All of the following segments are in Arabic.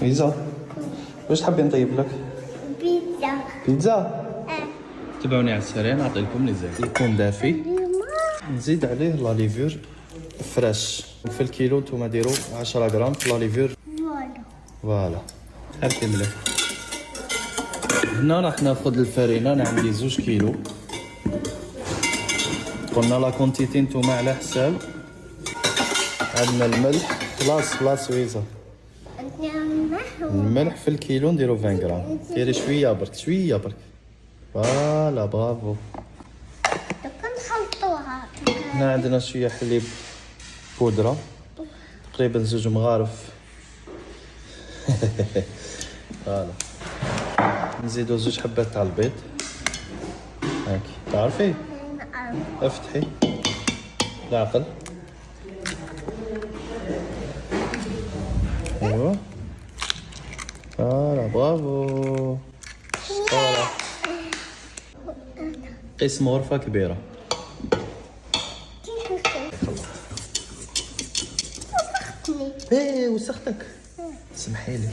بيتزا. واش تحبي نطيب لك؟ بيتزا. بيتزا. تبعوني على السريع نعطي لكم لي زيت. يكون دافي. نزيد عليه لاليفور فريش. وفي الكيلو نتوما ديروا 10 غرام لاليفور. فوالا. حركي مليح. هنا راح ناخذ الفرينه. انا عندي 2 كيلو. قلنا لا كونتيتي نتوما على حساب. عندنا الملح. خلاص ويزا. الملح في الكيلو نديرو 20 غرام. ديري شويه برك. فوالا برافو. نخلطوها. هنا عندنا شويه حليب بودره تقريبا 2 مغارف. فوالا. نزيدو 2 حبات تاع البيض. هاكي تعرفي؟ افتحي العقل. ايوا فوالا برافو. فوالا. قسم غرفة كبيرة. ايه وسختك. سمحي لي.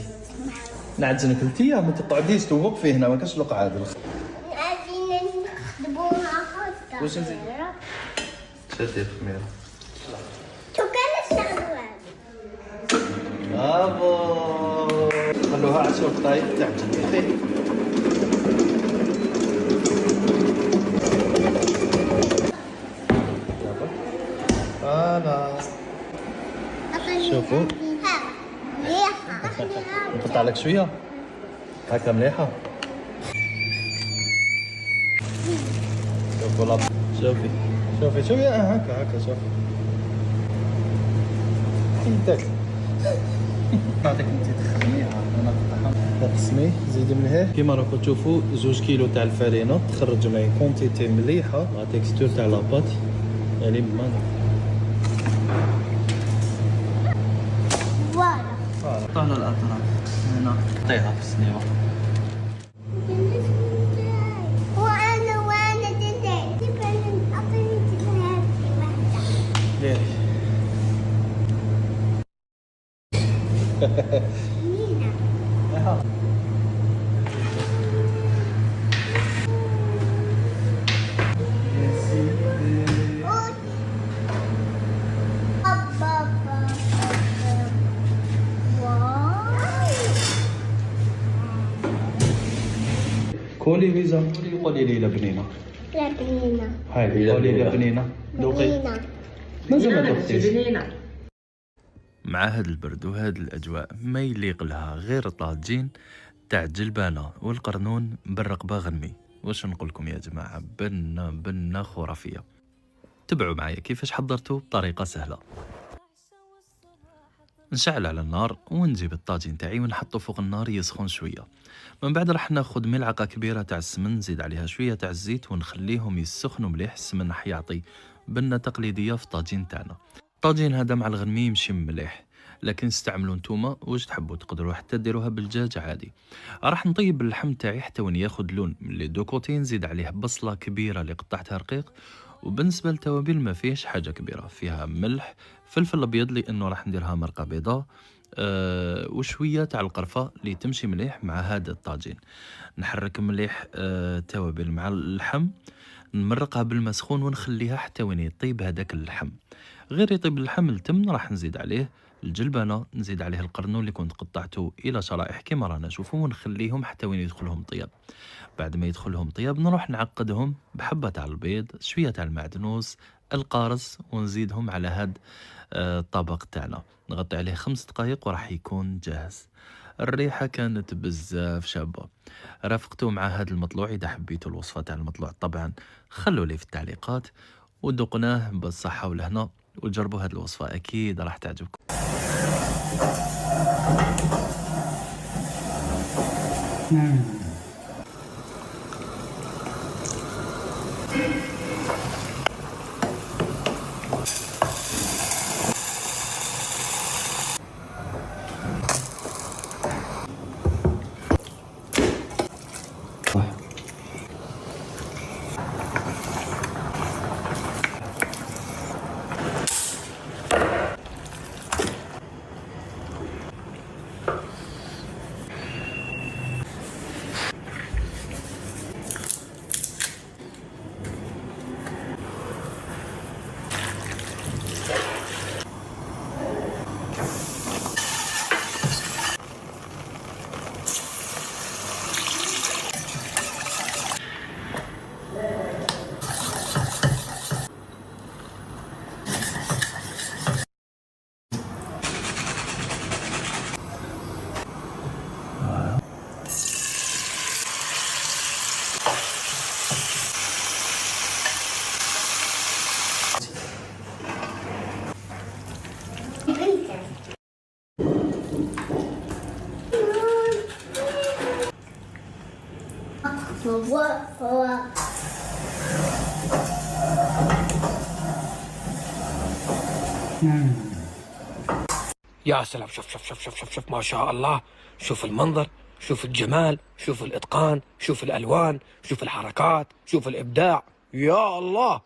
نعزنك انتيا ما تقعديش توقفي هنا ما كاش القعاد. عايزين نخدموها خطة. واش نزيد؟ شدي الخميرة. شو كان السؤال؟ برافو. خلوها 10 دقايق تعجن. فوالا. شوفوا. مليحة. نقطع لك شوية هكا مليحة. شوفي هكا شوفي يدك. نعطيك انت تخدميها انا نقطعها. قسمي زيدي من هنا كيما راكم تشوفوا 2 كيلو تاع الفرينه تخرج معايا كونتيتي مليحه. لا تيكستور تاع لاباط يعني مانا. فوالا على الاطراف هنا حطيها في الصنيوه. وانا دلعت تبان اعطيني تبان ديري. مينا. كولي فيزا. قولي لي لبنينه. لبنينة. هاي قولي لبنينه. ذوقي. مازال ما ذقتيش. مع هاد البرد وهاد الاجواء ما يليق لها غير طاجين تاع الجلبانه والقرنون بالرقبه غنمي. واش نقولكم يا جماعه؟ بنه خرافيه. تبعوا معايا كيفاش حضرته بطريقه سهله. نشعل على النار ونجيب الطاجين تاعي ونحطه فوق النار يسخن شويه. من بعد راح ناخذ ملعقه كبيره تاع السمن نزيد عليها شويه تاع الزيت ونخليهم يسخنوا مليح. السمن راح يعطي بنه تقليديه في الطاجين تاعنا. الطاجين هذا مع الغنمي يمشي مليح، لكن استعملوا نتوما واش تحبوا. تقدروا حتى ديروها بالدجاج عادي. راح نطيب اللحم تاعي حتى وين ياخذ لون من لي دو كوتي. نزيد عليه بصله كبيره اللي قطعتها رقيق. وبالنسبه للتوابل ما فيهش حاجه كبيره، فيها ملح فلفل ابيض لانه راح نديرها مرقه بيضاء وشويه تاع القرفه اللي تمشي مليح مع هذا الطاجين. نحرك مليح التوابل مع اللحم، نمرقها بالماء سخون ونخليها حتى وين يطيب هذاك اللحم. غير يطيب اللحم التم راح نزيد عليه الجلبانه، نزيد عليه القرنون اللي كنت قطعته الى شرائح كما رانا نشوفوا ونخليهم حتى وين يدخلهم طياب. بعد ما يدخلهم طياب نروح نعقدهم بحبه تاع البيض، شويه تاع المعدنوس، القارص، ونزيدهم على هاد الطبق تاعنا. نغطي عليه 5 دقائق وراح يكون جاهز. الريحه كانت بزاف شابه. رافقتوا مع هذا المطلوع. اذا حبيتوا الوصفه تاع المطلوع طبعا خلوا لي في التعليقات. ودقناه بالصحه والهنا وجربوا هذه الوصفه اكيد راح تعجبكم. هو يا سلام، شوف شوف شوف شوف شوف شوف، ما شاء الله. شوف المنظر، شوف الجمال، شوف الإتقان، شوف الألوان، شوف الحركات، شوف الإبداع. يا الله.